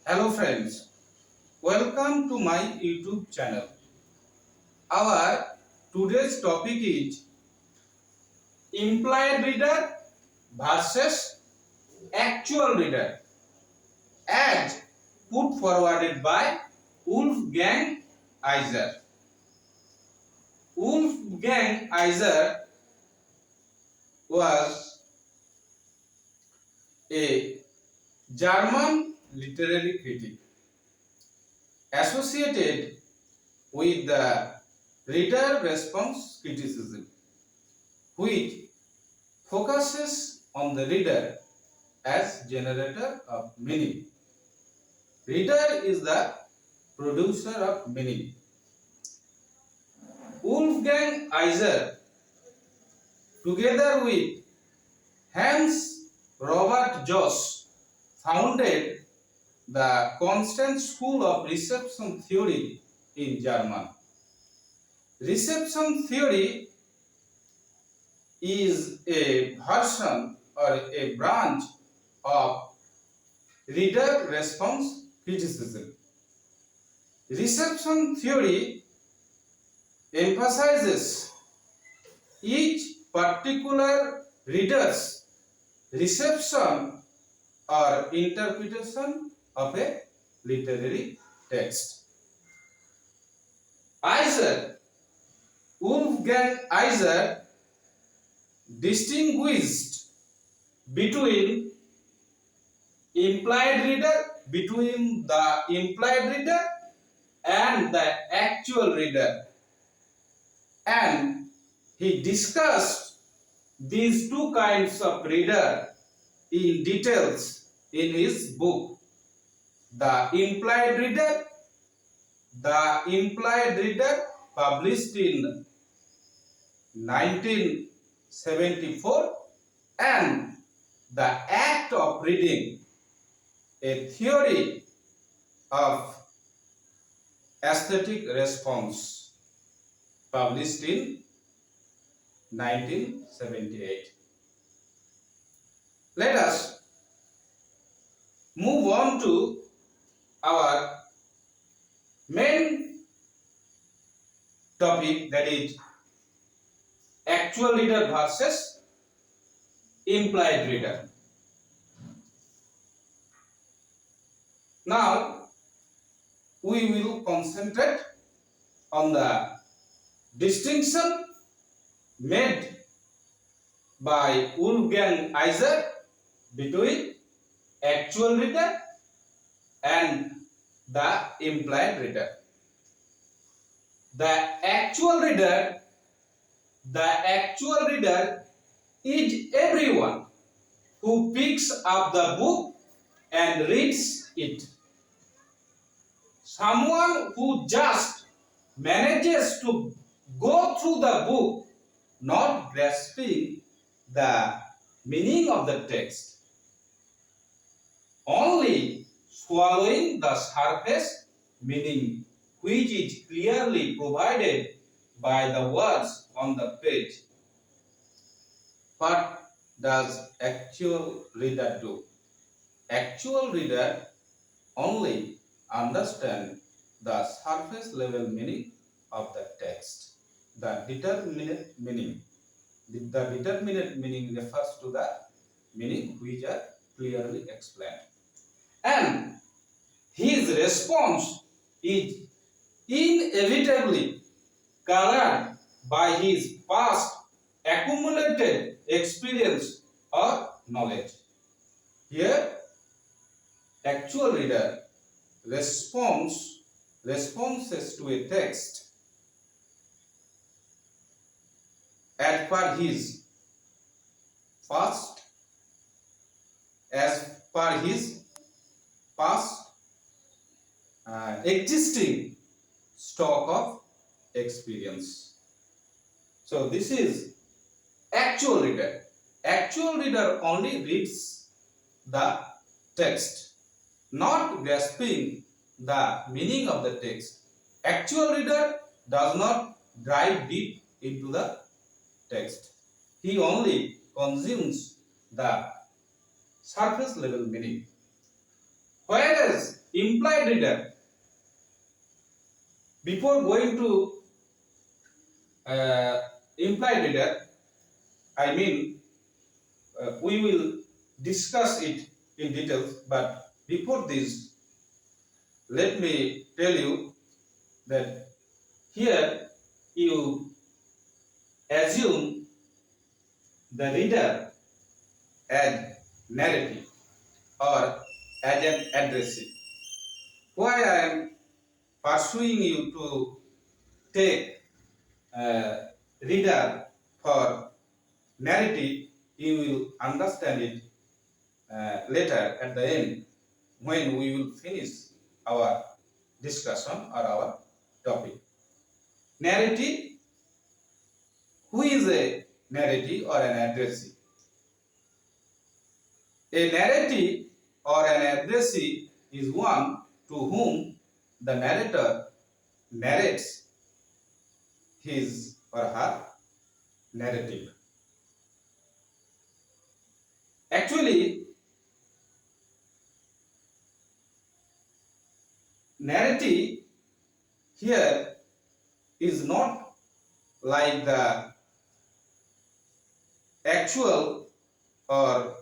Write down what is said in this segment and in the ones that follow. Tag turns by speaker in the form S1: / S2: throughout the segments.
S1: Hello friends, welcome to my YouTube channel. Our today's topic is implied reader versus actual reader as put forwarded by Wolfgang Iser. Wolfgang Iser was a German literary critic associated with the reader response criticism, which focuses on the reader as generator of meaning. Reader is the producer of meaning. Wolfgang Iser, together with Hans Robert Joss, founded the constant school of reception theory in German. Reception theory is a version or a branch of reader response criticism. Reception theory emphasizes each particular reader's reception or interpretation of a literary text. Wolfgang Iser distinguished between the implied reader and the actual reader, and he discussed these two kinds of reader in details in his book The Implied Reader. The Implied Reader, published in 1974, and The Act of Reading, a theory of aesthetic response, published in 1978. Let us move on to our main topic, that is actual reader versus implied reader. Now we will concentrate on the distinction made by Wolfgang Iser between actual reader and the implied reader. The actual reader is everyone who picks up the book and reads it. Someone who just manages to go through the book, not grasping the meaning of the text, only swallowing the surface meaning which is clearly provided by the words on the page. What does actual reader do? Actual reader only understand the surface level meaning of the text. The determinate meaning refers to the meaning which are clearly explained. And his response is inevitably colored by his past accumulated experience or knowledge. Here, actual reader responses to a text as per his past existing stock of experience. So this is actual reader. Actual reader only reads the text, not grasping the meaning of the text. Actual reader does not dive deep into the text. He only consumes the surface level meaning. Whereas implied reader, before going to implied reader, I mean we will discuss it in details, but before this, let me tell you that here you assume the reader as narrative or as an addressee. Why I am pursuing you to take reader for narrative, you will understand it later at the end when we will finish our discussion or our topic. Narrative, who is a narrative or an addressee? A narrative or an addressee is one to whom the narrator narrates his or her narrative. Actually, narrative here is not like the actual or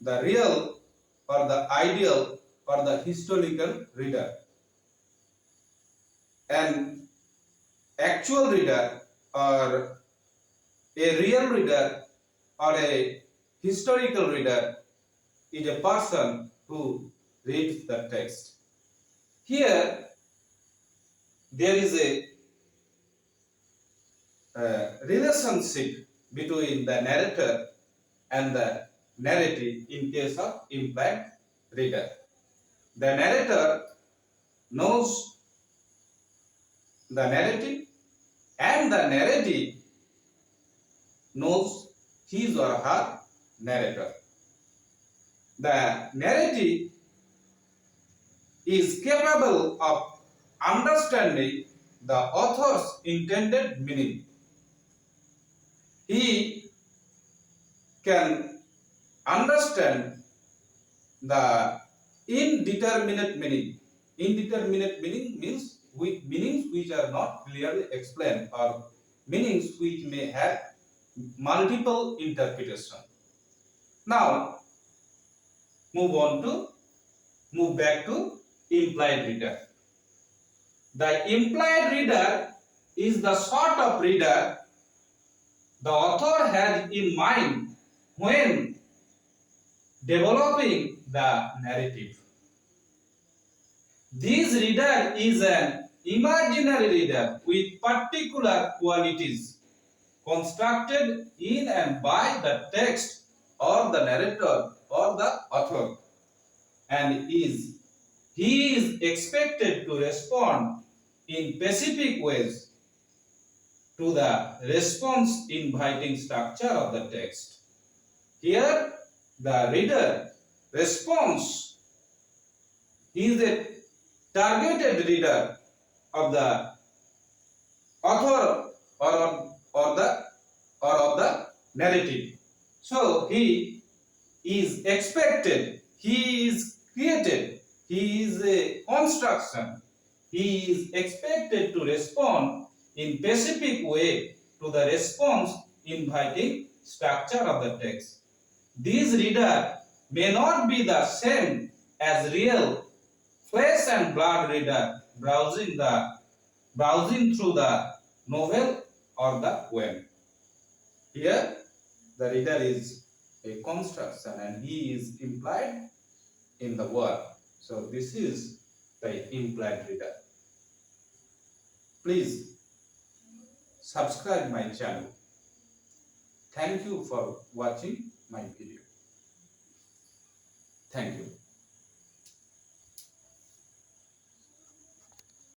S1: the real or the ideal or the historical reader. An actual reader or a real reader or a historical reader is a person who reads the text. Here there is a relationship between the narrator and the narrative in case of implied reader. The narrator knows the narrative and the narrative knows his or her narrator. The narrative is capable of understanding the author's intended meaning. He can understand the indeterminate meaning. Indeterminate meaning means with meanings which are not clearly explained or meanings which may have multiple interpretation. Now move back to implied reader. The implied reader is the sort of reader the author has in mind when developing the narrative. This reader is an imaginary reader with particular qualities constructed in and by the text or the narrator or the author, and he is expected to respond in specific ways to the response inviting structure of the text. Here the reader responds. He is a targeted reader of the author or of the narrative. So he is expected, he is created, he is a construction. He is expected to respond in specific way to the response inviting structure of the text. This reader may not be the same as real flesh and blood reader browsing through the novel or the web. Here the reader is a construction and he is implied in the word. So this is the implied reader. Please subscribe my channel. Thank you for watching my video. Thank you.